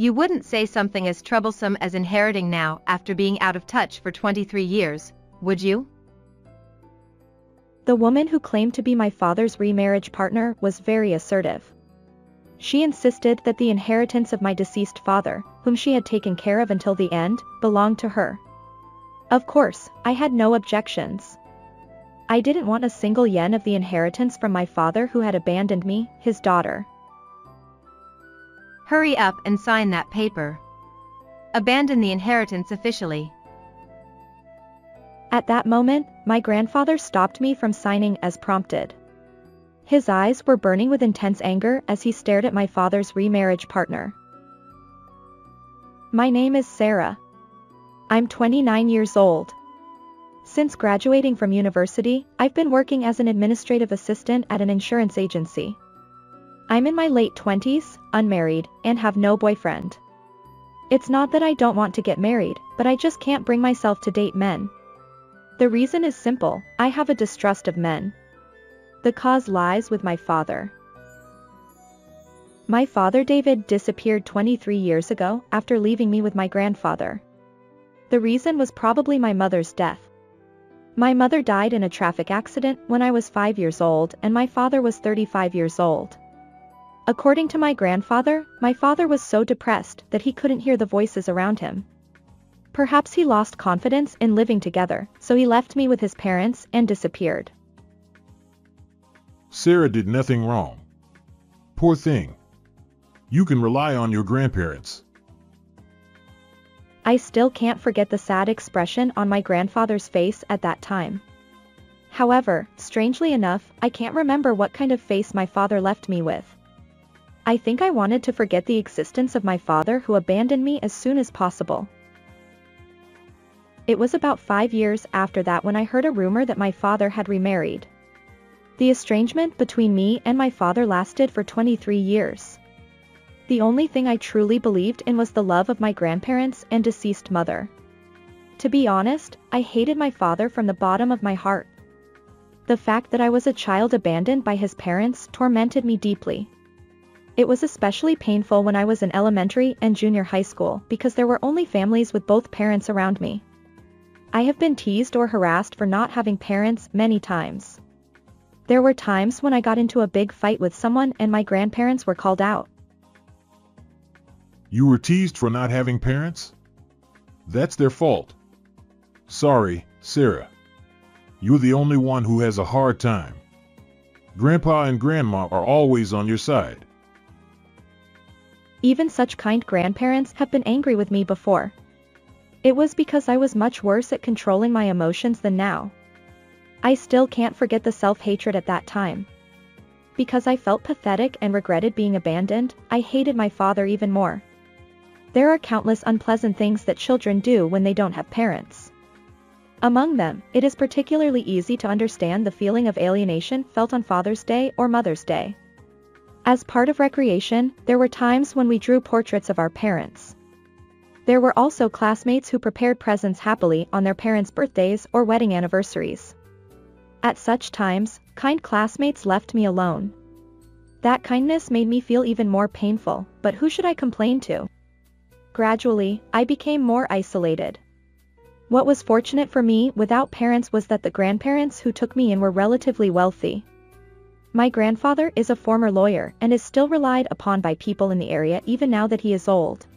You wouldn't say something as troublesome as inheriting now after being out of touch for 23 years, would you? The woman who claimed to be my father's remarriage partner was very assertive. She insisted that the inheritance of my deceased father, whom she had taken care of until the end, belonged to her. Of course, I had no objections. I didn't want a single yen of the inheritance from my father who had abandoned me, his daughter. Hurry up and sign that paper. Abandon the inheritance officially. At that moment, my grandfather stopped me from signing as prompted. His eyes were burning with intense anger as he stared at my father's remarriage partner. My name is Sarah. I'm 29 years old. Since graduating from university, I've been working as an administrative assistant at an insurance agency. I'm in my late 20s, unmarried, and have no boyfriend. It's not that I don't want to get married, but I just can't bring myself to date men. The reason is simple: I have a distrust of men. The cause lies with my father. My father David disappeared 23 years ago after leaving me with my grandfather. The reason was probably my mother's death. My mother died in a traffic accident when I was 5 years old and my father was 35 years old. According to my grandfather, my father was so depressed that he couldn't hear the voices around him. Perhaps he lost confidence in living together, so he left me with his parents and disappeared. Sarah did nothing wrong. Poor thing. You can rely on your grandparents. I still can't forget the sad expression on my grandfather's face at that time. However, strangely enough, I can't remember what kind of face my father left me with. I think I wanted to forget the existence of my father who abandoned me as soon as possible. It was about 5 years after that when I heard a rumor that my father had remarried. The estrangement between me and my father lasted for 23 years. The only thing I truly believed in was the love of my grandparents and deceased mother. To be honest, I hated my father from the bottom of my heart. The fact that I was a child abandoned by his parents tormented me deeply. It was especially painful when I was in elementary and junior high school because there were only families with both parents around me. I have been teased or harassed for not having parents many times. There were times when I got into a big fight with someone and my grandparents were called out. You were teased for not having parents? That's their fault. Sorry, Sarah. You're the only one who has a hard time. Grandpa and Grandma are always on your side. Even such kind grandparents have been angry with me before. It was because I was much worse at controlling my emotions than now. I still can't forget the self-hatred at that time. Because I felt pathetic and regretted being abandoned, I hated my father even more. There are countless unpleasant things that children do when they don't have parents. Among them, it is particularly easy to understand the feeling of alienation felt on Father's Day or Mother's Day. As part of recreation, there were times when we drew portraits of our parents. There were also classmates who prepared presents happily on their parents' birthdays or wedding anniversaries. At such times, kind classmates left me alone. That kindness made me feel even more painful, but who should I complain to? Gradually, I became more isolated. What was fortunate for me without parents was that the grandparents who took me in were relatively wealthy. My grandfather is a former lawyer and is still relied upon by people in the area even now that he is old.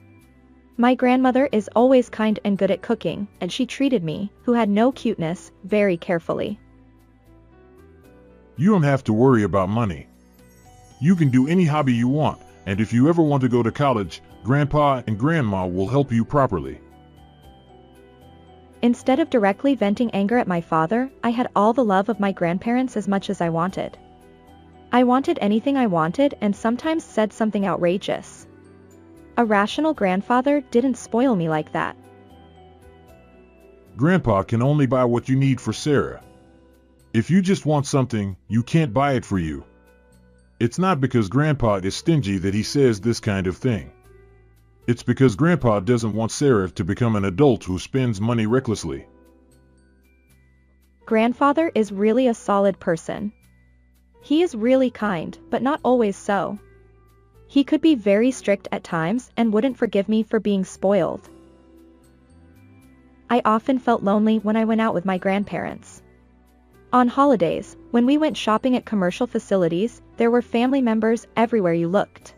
My grandmother is always kind and good at cooking, and she treated me, who had no cuteness, very carefully. You don't have to worry about money. You can do any hobby you want, and if you ever want to go to college, Grandpa and Grandma will help you properly. Instead of directly venting anger at my father, I had all the love of my grandparents as much as I wanted. I wanted anything I wanted and sometimes said something outrageous. A rational grandfather didn't spoil me like that. Grandpa can only buy what you need for Sarah. If you just want something, you can't buy it for you. It's not because Grandpa is stingy that he says this kind of thing. It's because Grandpa doesn't want Sarah to become an adult who spends money recklessly. Grandfather is really a solid person. He is really kind, but not always so. He could be very strict at times and wouldn't forgive me for being spoiled. I often felt lonely when I went out with my grandparents. On holidays, when we went shopping at commercial facilities, there were family members everywhere you looked.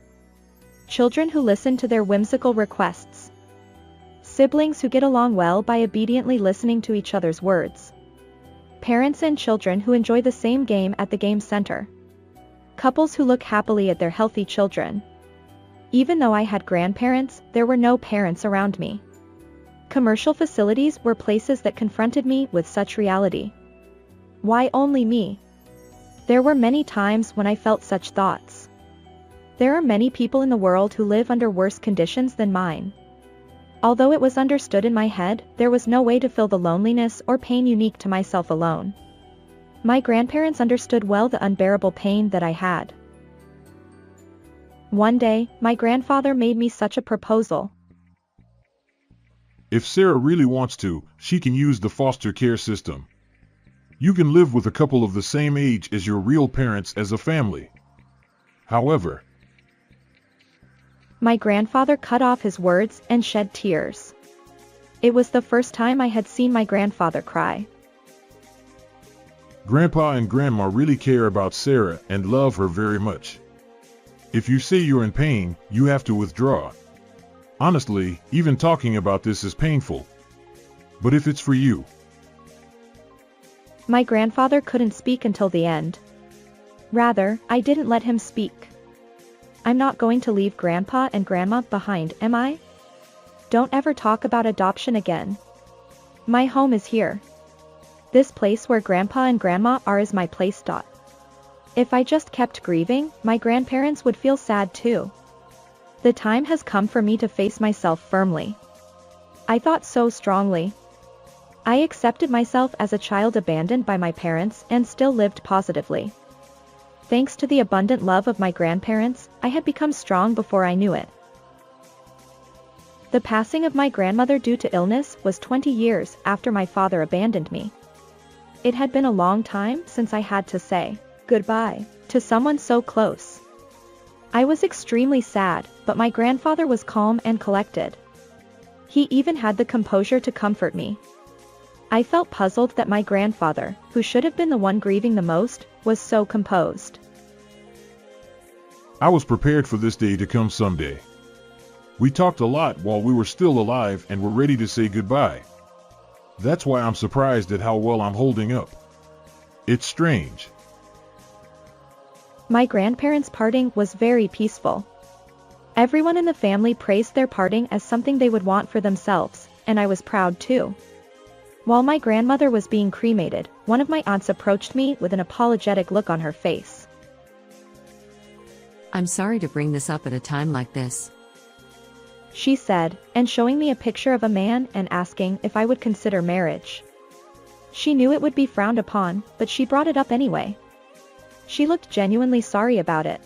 Children who listened to their whimsical requests. Siblings who get along well by obediently listening to each other's words. Parents and children who enjoy the same game at the game center. Couples who look happily at their healthy children. Even though I had grandparents, there were no parents around me. Commercial facilities were places that confronted me with such reality. Why only me? There were many times when I felt such thoughts. There are many people in the world who live under worse conditions than mine. Although it was understood in my head, there was no way to fill the loneliness or pain unique to myself alone. My grandparents understood well the unbearable pain that I had. One day, my grandfather made me such a proposal. If Sarah really wants to, she can use the foster care system. You can live with a couple of the same age as your real parents as a family. However, my grandfather cut off his words and shed tears. It was the first time I had seen my grandfather cry. Grandpa and Grandma really care about Sarah and love her very much. If you say you're in pain, you have to withdraw. Honestly, even talking about this is painful. But if it's for you. My grandfather couldn't speak until the end. Rather, I didn't let him speak. I'm not going to leave Grandpa and Grandma behind, am I? Don't ever talk about adoption again. My home is here. This place where Grandpa and Grandma are is my place. If I just kept grieving, my grandparents would feel sad too. The time has come for me to face myself firmly. I thought so strongly. I accepted myself as a child abandoned by my parents and still lived positively. Thanks to the abundant love of my grandparents, I had become strong before I knew it. The passing of my grandmother due to illness was 20 years after my father abandoned me. It had been a long time since I had to say goodbye to someone so close. I was extremely sad, but my grandfather was calm and collected. He even had the composure to comfort me. I felt puzzled that my grandfather, who should have been the one grieving the most, was so composed. I was prepared for this day to come someday. We talked a lot while we were still alive and were ready to say goodbye. That's why I'm surprised at how well I'm holding up. It's strange. My grandparents' parting was very peaceful. Everyone in the family praised their parting as something they would want for themselves, and I was proud too. While my grandmother was being cremated, one of my aunts approached me with an apologetic look on her face. I'm sorry to bring this up at a time like this, she said, and showing me a picture of a man and asking if I would consider marriage. She knew it would be frowned upon, but she brought it up anyway. She looked genuinely sorry about it.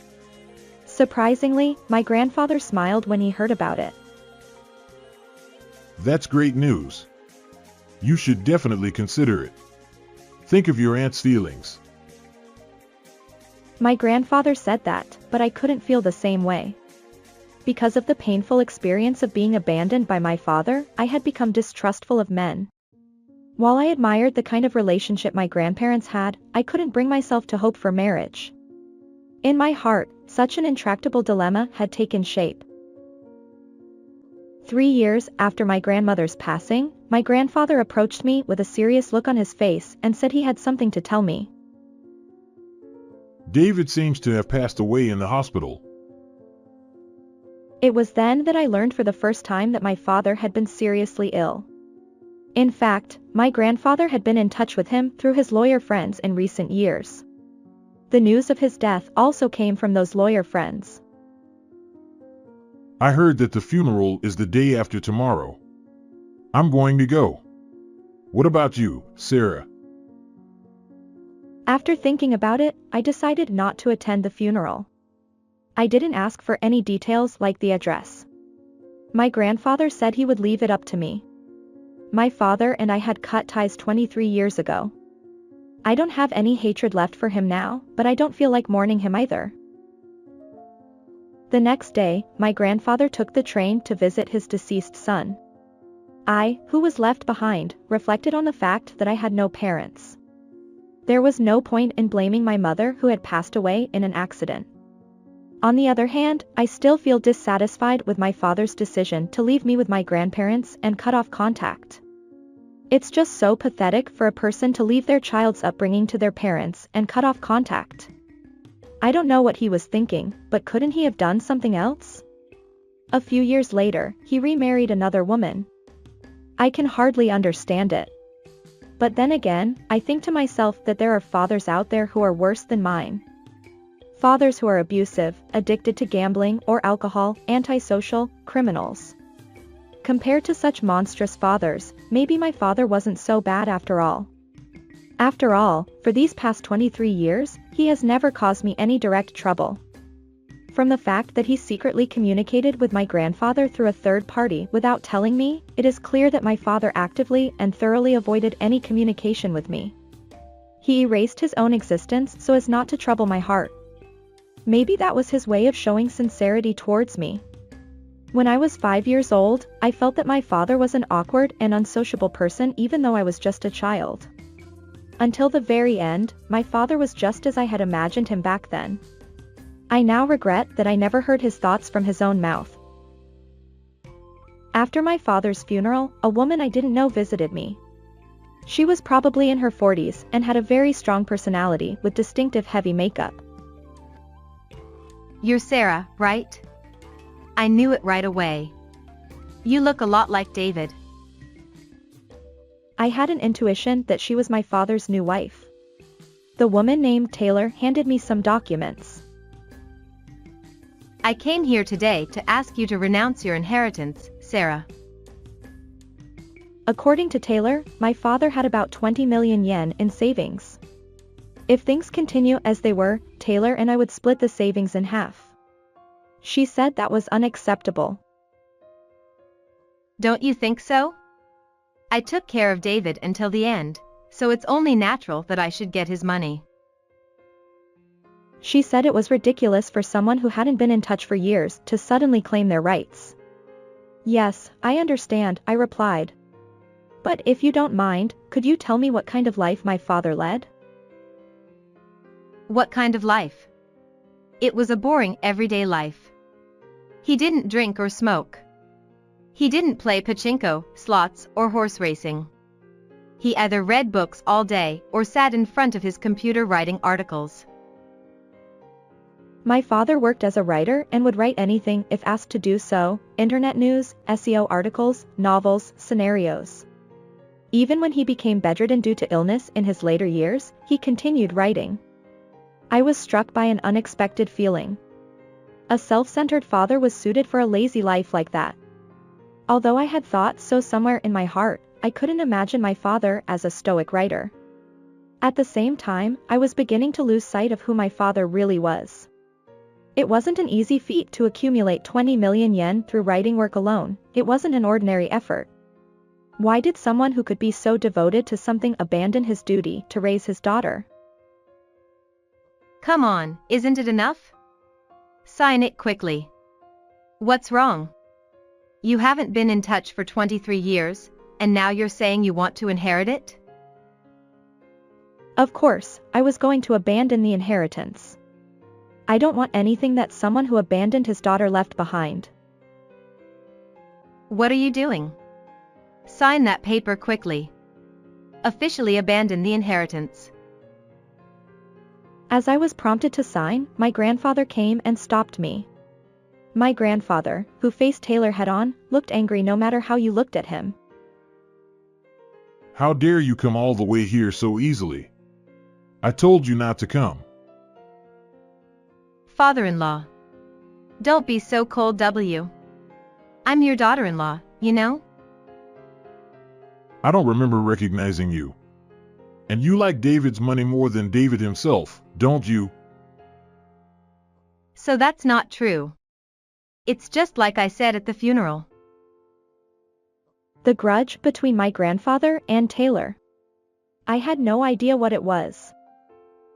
Surprisingly, my grandfather smiled when he heard about it. That's great news. You should definitely consider it. Think of your aunt's feelings. My grandfather said that, but I couldn't feel the same way. Because of the painful experience of being abandoned by my father, I had become distrustful of men. While I admired the kind of relationship my grandparents had, I couldn't bring myself to hope for marriage. In my heart, such an intractable dilemma had taken shape. 3 years after my grandmother's passing, my grandfather approached me with a serious look on his face and said he had something to tell me. David seems to have passed away in the hospital. It was then that I learned for the first time that my father had been seriously ill. In fact, my grandfather had been in touch with him through his lawyer friends in recent years. The news of his death also came from those lawyer friends. I heard that the funeral is the day after tomorrow. I'm going to go. What about you, Sarah? After thinking about it, I decided not to attend the funeral. I didn't ask for any details like the address. My grandfather said he would leave it up to me. My father and I had cut ties 23 years ago. I don't have any hatred left for him now, but I don't feel like mourning him either. The next day, my grandfather took the train to visit his deceased son. I, who was left behind, reflected on the fact that I had no parents. There was no point in blaming my mother who had passed away in an accident. On the other hand, I still feel dissatisfied with my father's decision to leave me with my grandparents and cut off contact. It's just so pathetic for a person to leave their child's upbringing to their parents and cut off contact. I don't know what he was thinking, but couldn't he have done something else? A few years later, he remarried another woman. I can hardly understand it. But then again, I think to myself that there are fathers out there who are worse than mine. Fathers who are abusive, addicted to gambling or alcohol, antisocial, criminals. Compared to such monstrous fathers, maybe my father wasn't so bad after all. After all, for these past 23 years, he has never caused me any direct trouble. From the fact that he secretly communicated with my grandfather through a third party without telling me, it is clear that my father actively and thoroughly avoided any communication with me. He erased his own existence so as not to trouble my heart. Maybe that was his way of showing sincerity towards me. When I was 5 years old, I felt that my father was an awkward and unsociable person even though I was just a child. Until the very end, my father was just as I had imagined him back then. I now regret that I never heard his thoughts from his own mouth. After my father's funeral, a woman I didn't know visited me. She was probably in her 40s and had a very strong personality with distinctive heavy makeup. You're Sarah, right? I knew it right away. You look a lot like David. I had an intuition that she was my father's new wife. The woman named Taylor handed me some documents. I came here today to ask you to renounce your inheritance, Sarah. According to Taylor, my father had about 20 million yen in savings. If things continue as they were, Taylor and I would split the savings in half. She said that was unacceptable. Don't you think so? I took care of David until the end, so it's only natural that I should get his money. She said it was ridiculous for someone who hadn't been in touch for years to suddenly claim their rights. Yes, I understand, I replied. But if you don't mind, could you tell me what kind of life my father led? What kind of life? It was a boring, everyday life. He didn't drink or smoke. He didn't play pachinko, slots, or horse racing. He either read books all day or sat in front of his computer writing articles. My father worked as a writer and would write anything if asked to do so: internet news, SEO articles, novels, scenarios. Even when he became bedridden due to illness in his later years, he continued writing. I was struck by an unexpected feeling. A self-centered father was suited for a lazy life like that. Although I had thought so somewhere in my heart, I couldn't imagine my father as a stoic writer. At the same time, I was beginning to lose sight of who my father really was. It wasn't an easy feat to accumulate 20 million yen through writing work alone. It wasn't an ordinary effort. Why did someone who could be so devoted to something abandon his duty to raise his daughter? Come on, isn't it enough? Sign it quickly. What's wrong? You haven't been in touch for 23 years, and now you're saying you want to inherit it? Of course, I was going to abandon the inheritance. I don't want anything that someone who abandoned his daughter left behind. What are you doing? Sign that paper quickly. Officially abandon the inheritance. As I was prompted to sign, my grandfather came and stopped me. My grandfather, who faced Taylor head-on, looked angry no matter how you looked at him. How dare you come all the way here so easily? I told you not to come. Father-in-law. Don't be so cold, W. I'm your daughter-in-law, you know? I don't remember recognizing you. And you like David's money more than David himself, don't you? So that's not true. It's just like I said at the funeral. The grudge between my grandfather and Taylor. I had no idea what it was.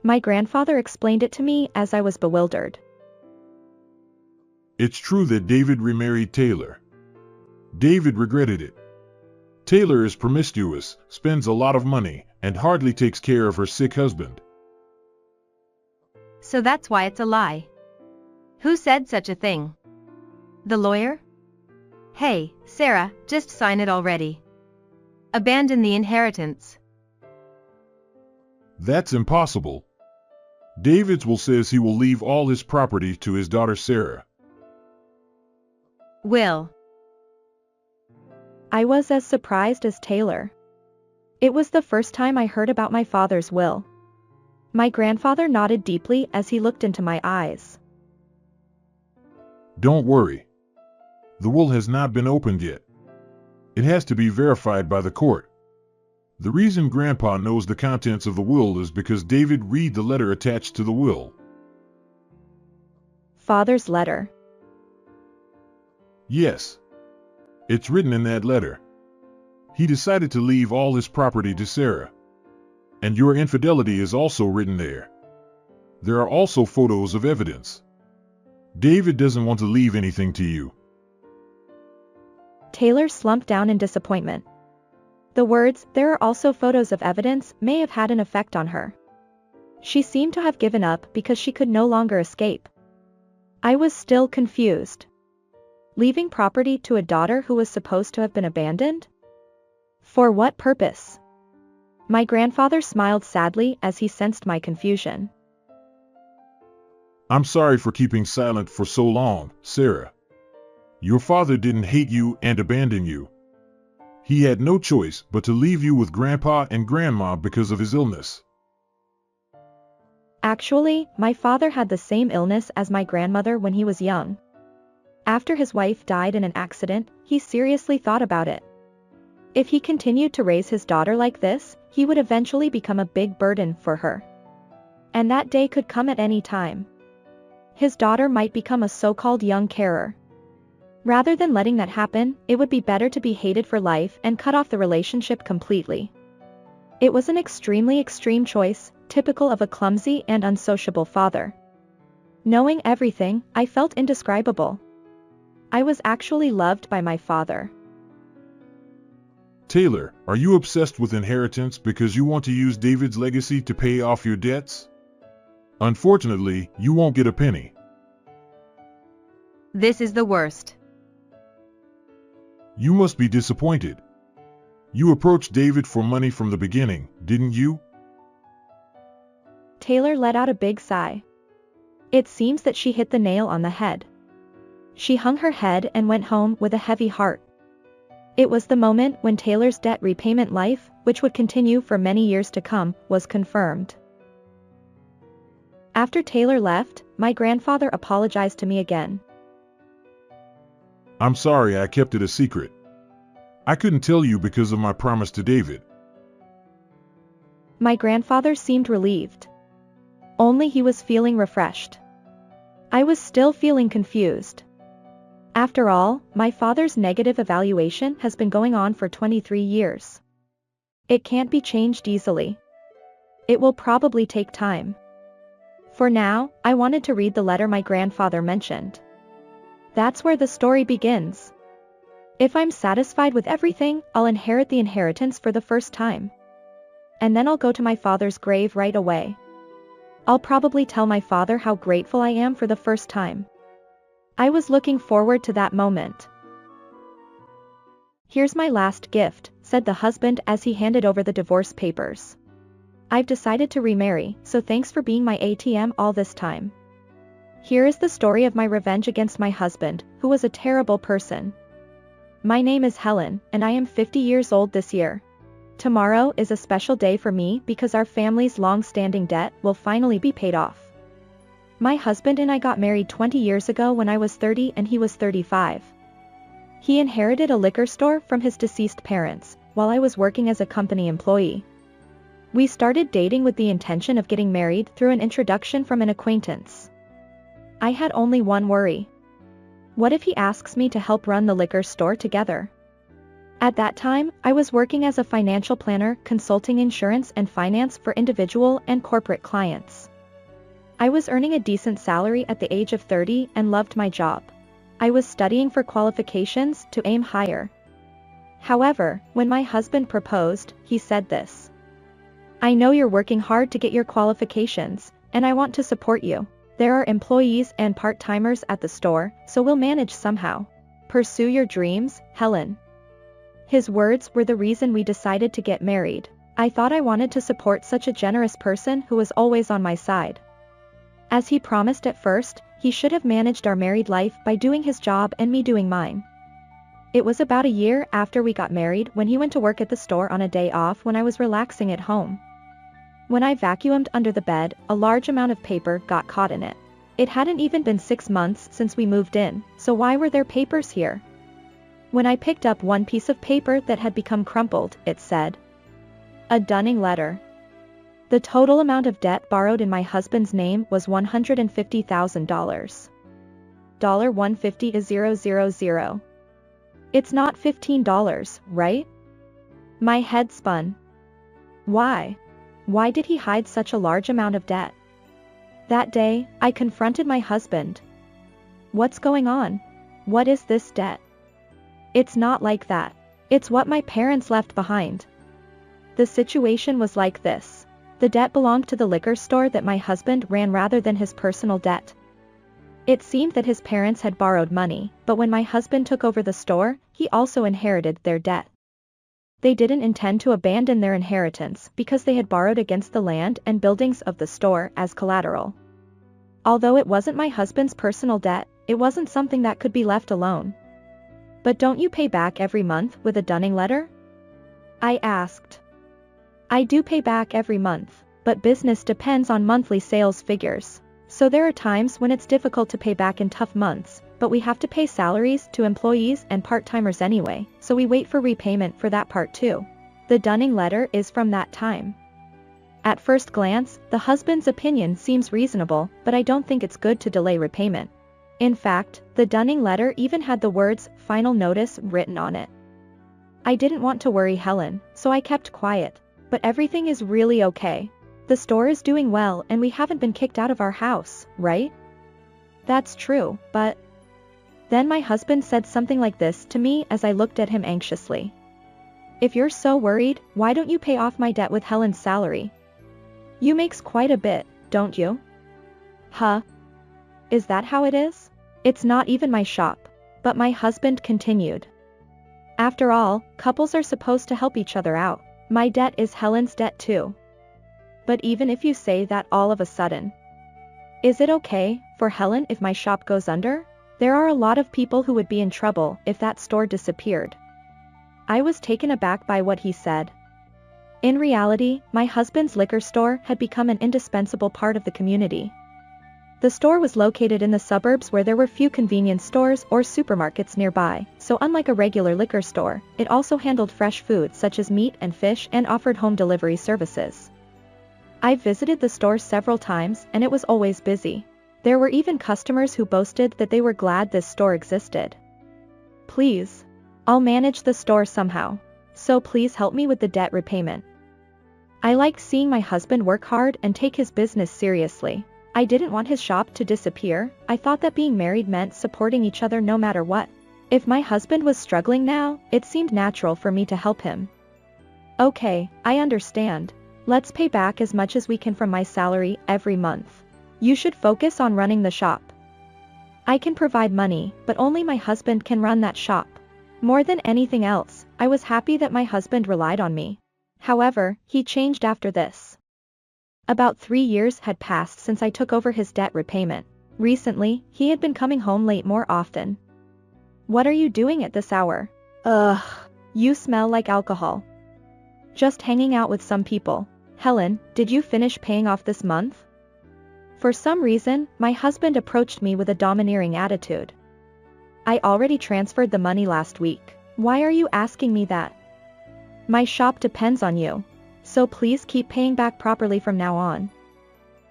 My grandfather explained it to me as I was bewildered. It's true that David remarried Taylor. David regretted it. Taylor is promiscuous, spends a lot of money, and hardly takes care of her sick husband. So that's why it's a lie. Who said such a thing? The lawyer? Hey, Sarah, just sign it already. Abandon the inheritance. That's impossible. David's will says he will leave all his property to his daughter Sarah. Will. I was as surprised as Taylor. It was the first time I heard about my father's will. My grandfather nodded deeply as he looked into my eyes. Don't worry. The will has not been opened yet. It has to be verified by the court. The reason Grandpa knows the contents of the will is because David read the letter attached to the will. Father's letter. Yes. It's written in that letter. He decided to leave all his property to Sarah. And your infidelity is also written there. There are also photos of evidence. David doesn't want to leave anything to you. Taylor slumped down in disappointment. The words, "there are also photos of evidence," may have had an effect on her. She seemed to have given up because she could no longer escape. I was still confused. Leaving property to a daughter who was supposed to have been abandoned? For what purpose? My grandfather smiled sadly as he sensed my confusion. I'm sorry for keeping silent for so long, Sarah. Your father didn't hate you and abandon you. He had no choice but to leave you with Grandpa and Grandma because of his illness. Actually, my father had the same illness as my grandmother when he was young. After his wife died in an accident, he seriously thought about it. If he continued to raise his daughter like this, he would eventually become a big burden for her. And that day could come at any time. His daughter might become a so-called young carer. Rather than letting that happen, it would be better to be hated for life and cut off the relationship completely. It was an extremely extreme choice, typical of a clumsy and unsociable father. Knowing everything, I felt indescribable. I was actually loved by my father. Taylor, are you obsessed with inheritance because you want to use David's legacy to pay off your debts? Unfortunately, you won't get a penny. This is the worst. You must be disappointed. You approached David for money from the beginning, didn't you? Taylor let out a big sigh. It seems that she hit the nail on the head. She hung her head and went home with a heavy heart. It was the moment when Taylor's debt repayment life, which would continue for many years to come, was confirmed. After Taylor left, my grandfather apologized to me again. I'm sorry I kept it a secret. I couldn't tell you because of my promise to David. My grandfather seemed relieved. Only he was feeling refreshed. I was still feeling confused. After all, my father's negative evaluation has been going on for 23 years. It can't be changed easily. It will probably take time. For now, I wanted to read the letter my grandfather mentioned. That's where the story begins. If I'm satisfied with everything, I'll inherit the inheritance for the first time. And then I'll go to my father's grave right away. I'll probably tell my father how grateful I am for the first time. I was looking forward to that moment. Here's my last gift, said the husband as he handed over the divorce papers. I've decided to remarry, so thanks for being my ATM all this time. Here is the story of my revenge against my husband, who was a terrible person. My name is Helen, and I am 50 years old this year. Tomorrow is a special day for me because our family's long-standing debt will finally be paid off. My husband and I got married 20 years ago when I was 30 and he was 35. He inherited a liquor store from his deceased parents, while I was working as a company employee. We started dating with the intention of getting married through an introduction from an acquaintance. I had only one worry. What if he asks me to help run the liquor store together? At that time, I was working as a financial planner, consulting insurance and finance for individual and corporate clients. I was earning a decent salary at the age of 30 and loved my job. I was studying for qualifications to aim higher. However, when my husband proposed, he said this. I know you're working hard to get your qualifications, and I want to support you. There are employees and part-timers at the store, so we'll manage somehow. Pursue your dreams, Helen. His words were the reason we decided to get married. I thought I wanted to support such a generous person who was always on my side. As he promised at first, he should have managed our married life by doing his job and me doing mine. It was about a year after we got married when he went to work at the store on a day off when I was relaxing at home. When I vacuumed under the bed, a large amount of paper got caught in it. It hadn't even been 6 months since we moved in, so why were there papers here? When I picked up one piece of paper that had become crumpled, it said, a dunning letter. The total amount of debt borrowed in my husband's name was $150,000. $150 is 000. It's not $15, right? My head spun. Why? Why did he hide such a large amount of debt? That day, I confronted my husband. What's going on? What is this debt? It's not like that. It's what my parents left behind. The situation was like this. The debt belonged to the liquor store that my husband ran rather than his personal debt. It seemed that his parents had borrowed money, but when my husband took over the store, he also inherited their debt. They didn't intend to abandon their inheritance because they had borrowed against the land and buildings of the store as collateral. Although it wasn't my husband's personal debt, it wasn't something that could be left alone. But don't you pay back every month with a dunning letter? I asked. I do pay back every month, but business depends on monthly sales figures. So there are times when it's difficult to pay back in tough months, but we have to pay salaries to employees and part-timers anyway, so we wait for repayment for that part too. The dunning letter is from that time. At first glance, the husband's opinion seems reasonable, but I don't think it's good to delay repayment. In fact, the dunning letter even had the words, final notice, written on it. I didn't want to worry Helen, so I kept quiet. But everything is really okay. The store is doing well and we haven't been kicked out of our house, right? That's true, but... Then my husband said something like this to me as I looked at him anxiously. If you're so worried, why don't you pay off my debt with Helen's salary? You makes quite a bit, don't you? Huh? Is that how it is? It's not even my shop. But my husband continued. After all, couples are supposed to help each other out. My debt is Helen's debt too. But even if you say that all of a sudden, is it okay for Helen if my shop goes under? There are a lot of people who would be in trouble if that store disappeared. I was taken aback by what he said. In reality, my husband's liquor store had become an indispensable part of the community. The store was located in the suburbs where there were few convenience stores or supermarkets nearby, so unlike a regular liquor store, it also handled fresh food such as meat and fish and offered home delivery services. I visited the store several times and it was always busy. There were even customers who boasted that they were glad this store existed. Please. I'll manage the store somehow. So please help me with the debt repayment. I liked seeing my husband work hard and take his business seriously. I didn't want his shop to disappear. I thought that being married meant supporting each other no matter what. If my husband was struggling now, it seemed natural for me to help him. Okay, I understand. Let's pay back as much as we can from my salary every month. You should focus on running the shop. I can provide money, but only my husband can run that shop. More than anything else, I was happy that my husband relied on me. However, he changed after this. About 3 years had passed since I took over his debt repayment. Recently, he had been coming home late more often. What are you doing at this hour? Ugh, you smell like alcohol. Just hanging out with some people. Helen, did you finish paying off this month? For some reason, my husband approached me with a domineering attitude. I already transferred the money last week. Why are you asking me that? My shop depends on you. So please keep paying back properly from now on.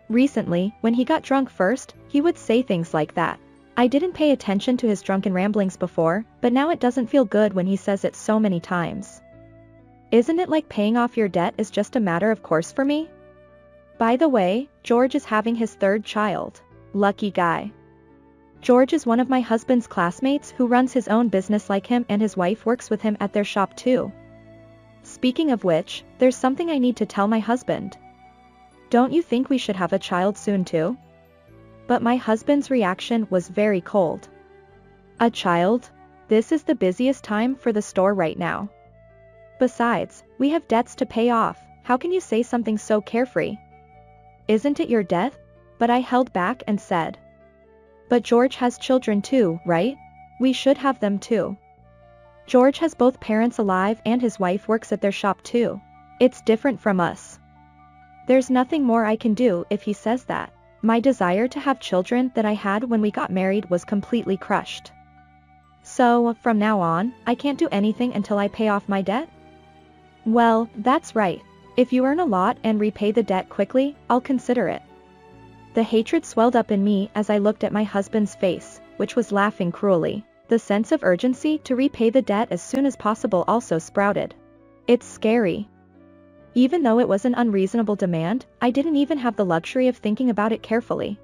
Recently, when he got drunk first, he would say things like that. I didn't pay attention to his drunken ramblings before, but now it doesn't feel good when he says it so many times. Isn't it like paying off your debt is just a matter of course for me? By the way, George is having his 3rd child. Lucky guy. George is one of my husband's classmates who runs his own business like him, and his wife works with him at their shop too. Speaking of which, there's something I need to tell my husband. Don't you think we should have a child soon too? But my husband's reaction was very cold. A child? This is the busiest time for the store right now. Besides, we have debts to pay off. How can you say something so carefree? Isn't it your debt? But I held back and said. But George has children too, right? We should have them too. George has both parents alive and his wife works at their shop too. It's different from us. There's nothing more I can do if he says that. My desire to have children that I had when we got married was completely crushed. So, from now on, I can't do anything until I pay off my debt? Well, that's right. If you earn a lot and repay the debt quickly, I'll consider it. The hatred swelled up in me as I looked at my husband's face, which was laughing cruelly. The sense of urgency to repay the debt as soon as possible also sprouted. It's scary. Even though it was an unreasonable demand, I didn't even have the luxury of thinking about it carefully.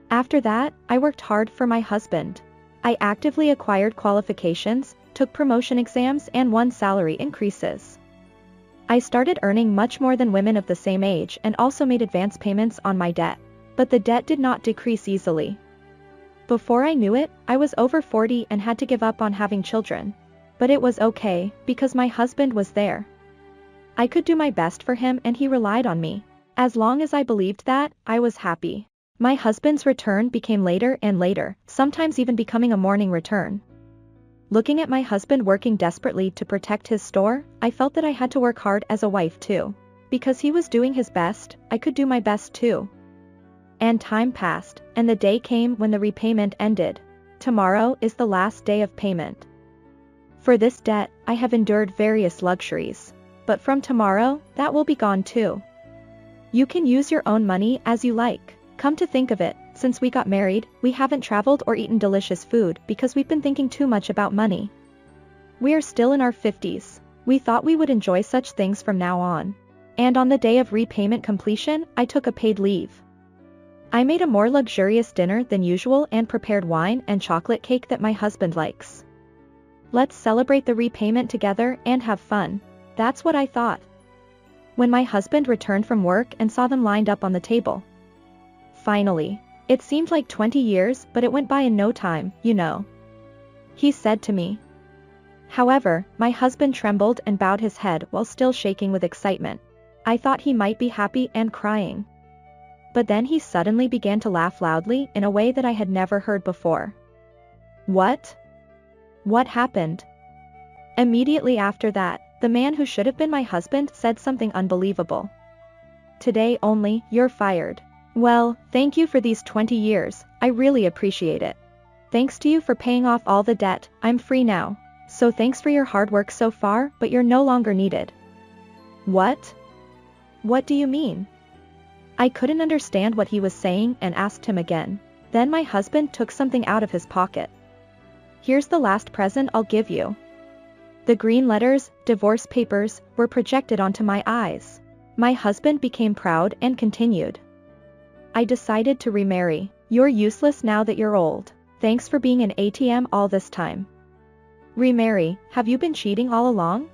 After that, I worked hard for my husband. I actively acquired qualifications, took promotion exams, and won salary increases. I started earning much more than women of the same age and also made advance payments on my debt. But the debt did not decrease easily. Before I knew it, I was over 40 and had to give up on having children. But it was okay, because my husband was there. I could do my best for him and he relied on me. As long as I believed that, I was happy. My husband's return became later and later, sometimes even becoming a morning return. Looking at my husband working desperately to protect his store, I felt that I had to work hard as a wife too. Because he was doing his best, I could do my best too. And time passed, and the day came when the repayment ended. Tomorrow is the last day of payment. For this debt, I have endured various luxuries. But from tomorrow, that will be gone too. You can use your own money as you like. Come to think of it, since we got married, we haven't traveled or eaten delicious food because we've been thinking too much about money. We are still in our 50s. We thought we would enjoy such things from now on. And on the day of repayment completion, I took a paid leave. I made a more luxurious dinner than usual and prepared wine and chocolate cake that my husband likes. Let's celebrate the repayment together and have fun. That's what I thought. When my husband returned from work and saw them lined up on the table. Finally. It seemed like 20 years, but it went by in no time, you know. He said to me. However, my husband trembled and bowed his head while still shaking with excitement. I thought he might be happy and crying. But then he suddenly began to laugh loudly in a way that I had never heard before. What? What happened? Immediately after that, the man who should have been my husband said something unbelievable. Today only, you're fired. Well, thank you for these 20 years, I really appreciate it. Thanks to you for paying off all the debt, I'm free now. So thanks for your hard work so far, but you're no longer needed. What? What do you mean? I couldn't understand what he was saying and asked him again. Then my husband took something out of his pocket. Here's the last present I'll give you. The green letters, divorce papers, were projected onto my eyes. My husband became proud and continued. I decided to remarry. You're useless now that you're old. Thanks for being an ATM all this time. Remarry, have you been cheating all along?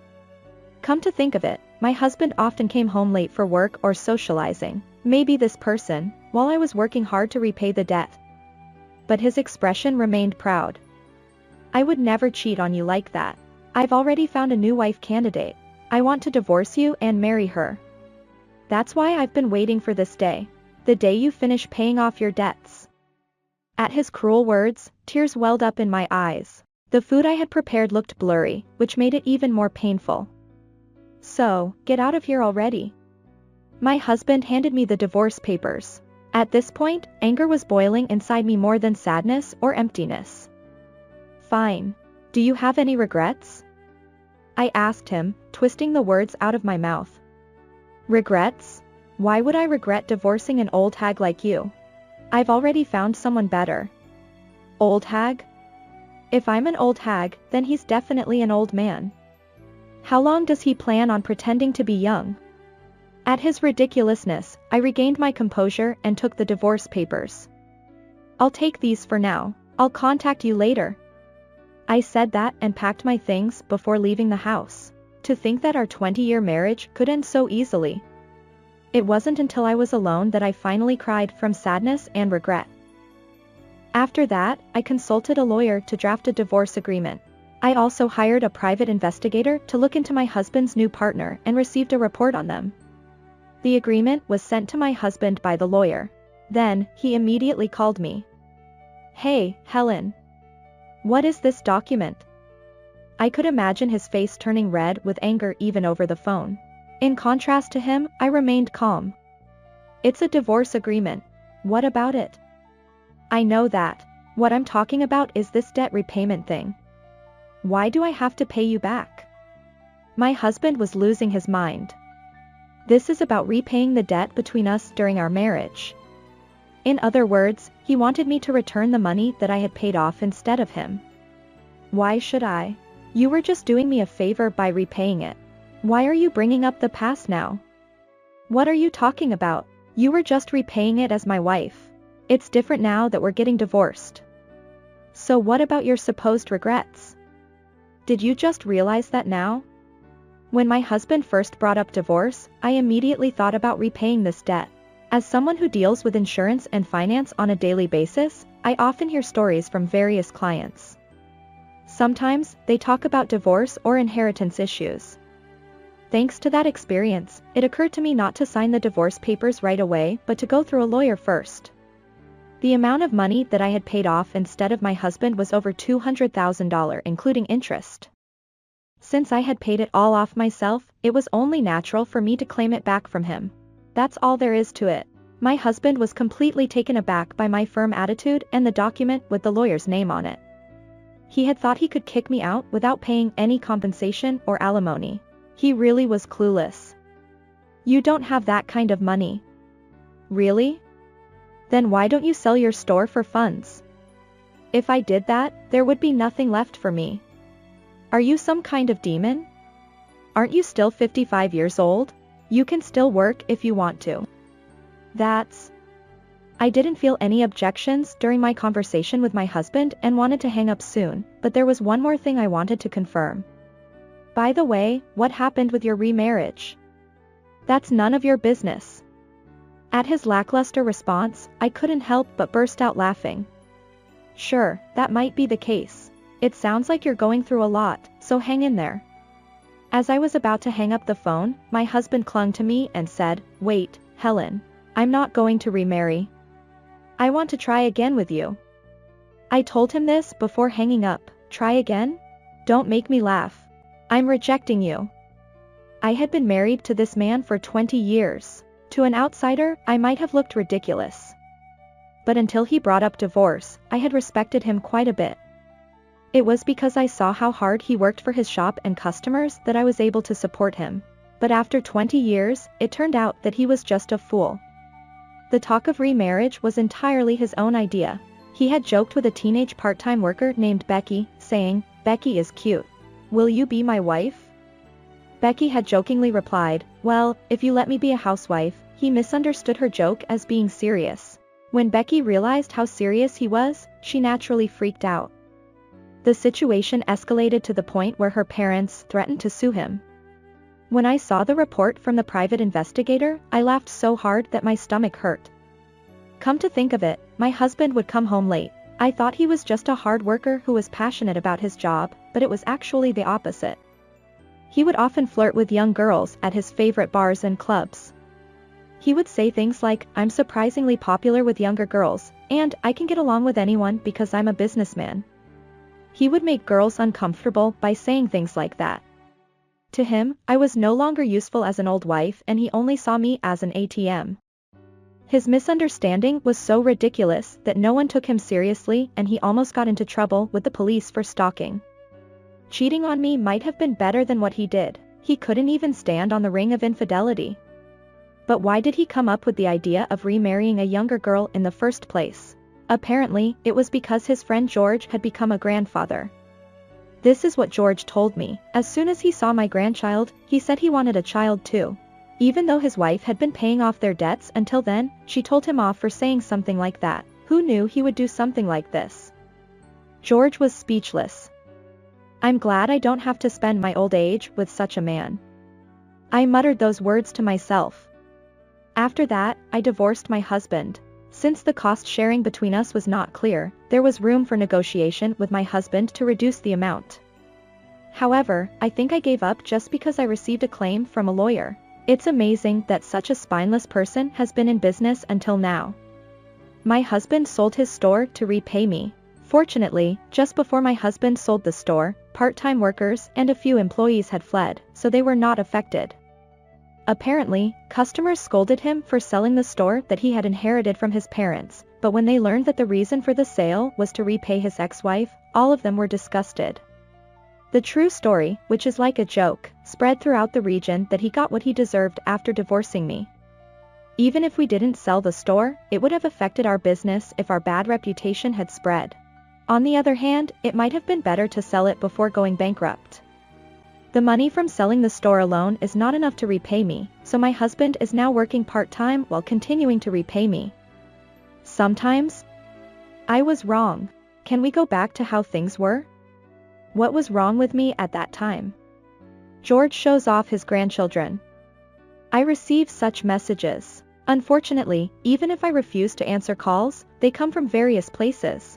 Come to think of it, my husband often came home late for work or socializing. Maybe this person, while I was working hard to repay the debt. But his expression remained proud. I would never cheat on you like that. I've already found a new wife candidate. I want to divorce you and marry her. That's why I've been waiting for this day. The day you finish paying off your debts. At his cruel words, tears welled up in my eyes. The food I had prepared looked blurry, which made it even more painful. So, get out of here already. My husband handed me the divorce papers. At this point, anger was boiling inside me more than sadness or emptiness. Fine. Do you have any regrets? I asked him, twisting the words out of my mouth. Regrets? Why would I regret divorcing an old hag like you? I've already found someone better. Old hag? If I'm an old hag, then he's definitely an old man. How long does he plan on pretending to be young? At his ridiculousness, I regained my composure and took the divorce papers. I'll take these for now. I'll contact you later. I said that and packed my things before leaving the house. To think that our 20-year marriage could end so easily. It wasn't until I was alone that I finally cried from sadness and regret. After that, I consulted a lawyer to draft a divorce agreement. I also hired a private investigator to look into my husband's new partner and received a report on them. The agreement was sent to my husband by the lawyer. Then, he immediately called me. "Hey, Helen. What is this document?" I could imagine his face turning red with anger even over the phone. In contrast to him, I remained calm. "It's a divorce agreement. What about it?" "I know that. What I'm talking about is this debt repayment thing. Why do I have to pay you back?" My husband was losing his mind. "This is about repaying the debt between us during our marriage." In other words, he wanted me to return the money that I had paid off instead of him. Why should I? You were just doing me a favor by repaying it. Why are you bringing up the past now? What are you talking about? You were just repaying it as my wife. It's different now that we're getting divorced. So what about your supposed regrets? Did you just realize that now? When my husband first brought up divorce, I immediately thought about repaying this debt. As someone who deals with insurance and finance on a daily basis, I often hear stories from various clients. Sometimes, they talk about divorce or inheritance issues. Thanks to that experience, it occurred to me not to sign the divorce papers right away but to go through a lawyer first. The amount of money that I had paid off instead of my husband was over $200,000 including interest. Since I had paid it all off myself, it was only natural for me to claim it back from him. That's all there is to it. My husband was completely taken aback by my firm attitude and the document with the lawyer's name on it. He had thought he could kick me out without paying any compensation or alimony. He really was clueless. "You don't have that kind of money." "Really? Then why don't you sell your store for funds?" "If I did that, there would be nothing left for me." "Are you some kind of demon? Aren't you still 55 years old? You can still work if you want to." I didn't feel any objections during my conversation with my husband and wanted to hang up soon, but there was one more thing I wanted to confirm. "By the way, what happened with your remarriage?" "That's none of your business." At his lackluster response, I couldn't help but burst out laughing. "Sure, that might be the case. It sounds like you're going through a lot, so hang in there." As I was about to hang up the phone, my husband clung to me and said, "Wait, Helen. I'm not going to remarry. I want to try again with you." I told him this before hanging up. "Try again? Don't make me laugh. I'm rejecting you." I had been married to this man for 20 years. To an outsider, I might have looked ridiculous. But until he brought up divorce, I had respected him quite a bit. It was because I saw how hard he worked for his shop and customers that I was able to support him. But after 20 years, it turned out that he was just a fool. The talk of remarriage was entirely his own idea. He had joked with a teenage part-time worker named Becky, saying, "Becky is cute. Will you be my wife?" Becky had jokingly replied, "Well, if you let me be a housewife." He misunderstood her joke as being serious. When Becky realized how serious he was, she naturally freaked out. The situation escalated to the point where her parents threatened to sue him. When I saw the report from the private investigator, I laughed so hard that my stomach hurt. Come to think of it, my husband would come home late. I thought he was just a hard worker who was passionate about his job, but it was actually the opposite. He would often flirt with young girls at his favorite bars and clubs. He would say things like, "I'm surprisingly popular with younger girls, and I can get along with anyone because I'm a businessman." He would make girls uncomfortable by saying things like that. To him, I was no longer useful as an old wife and he only saw me as an ATM. His misunderstanding was so ridiculous that no one took him seriously and he almost got into trouble with the police for stalking. Cheating on me might have been better than what he did. He couldn't even stand on the ring of infidelity. But why did he come up with the idea of remarrying a younger girl in the first place? Apparently, it was because his friend George had become a grandfather. This is what George told me. As soon as he saw my grandchild, he said he wanted a child too. Even though his wife had been paying off their debts until then, she told him off for saying something like that. Who knew he would do something like this? George was speechless. I'm glad I don't have to spend my old age with such a man. I muttered those words to myself. After that, I divorced my husband. Since the cost sharing between us was not clear, there was room for negotiation with my husband to reduce the amount. However, I think I gave up just because I received a claim from a lawyer. It's amazing that such a spineless person has been in business until now. My husband sold his store to repay me. Fortunately, just before my husband sold the store, part-time workers and a few employees had fled, so they were not affected. Apparently, customers scolded him for selling the store that he had inherited from his parents, but when they learned that the reason for the sale was to repay his ex-wife, all of them were disgusted. The true story, which is like a joke, spread throughout the region that he got what he deserved after divorcing me. Even if we didn't sell the store, it would have affected our business if our bad reputation had spread. On the other hand, it might have been better to sell it before going bankrupt. The money from selling the store alone is not enough to repay me, so my husband is now working part-time while continuing to repay me. Sometimes, I was wrong. Can we go back to how things were? What was wrong with me at that time? George shows off his grandchildren. I receive such messages. Unfortunately, even if I refuse to answer calls, they come from various places.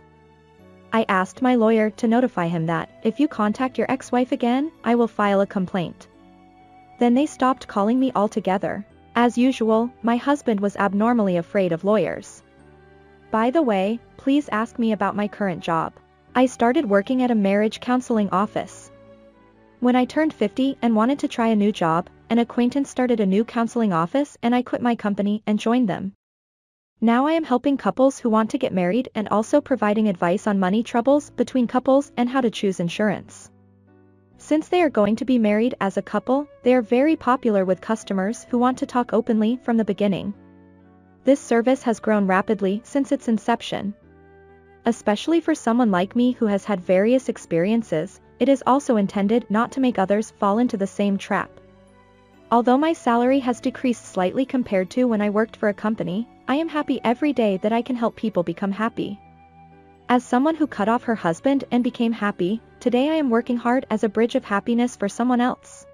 I asked my lawyer to notify him that, if you contact your ex-wife again, I will file a complaint. Then they stopped calling me altogether. As usual, my husband was abnormally afraid of lawyers. By the way, please ask me about my current job. I started working at a marriage counseling office. When I turned 50 and wanted to try a new job, an acquaintance started a new counseling office and I quit my company and joined them. Now I am helping couples who want to get married and also providing advice on money troubles between couples and how to choose insurance. Since they are going to be married as a couple, they are very popular with customers who want to talk openly from the beginning. This service has grown rapidly since its inception. Especially for someone like me who has had various experiences, it is also intended not to make others fall into the same trap. Although my salary has decreased slightly compared to when I worked for a company, I am happy every day that I can help people become happy. As someone who cut off her husband and became happy, today I am working hard as a bridge of happiness for someone else.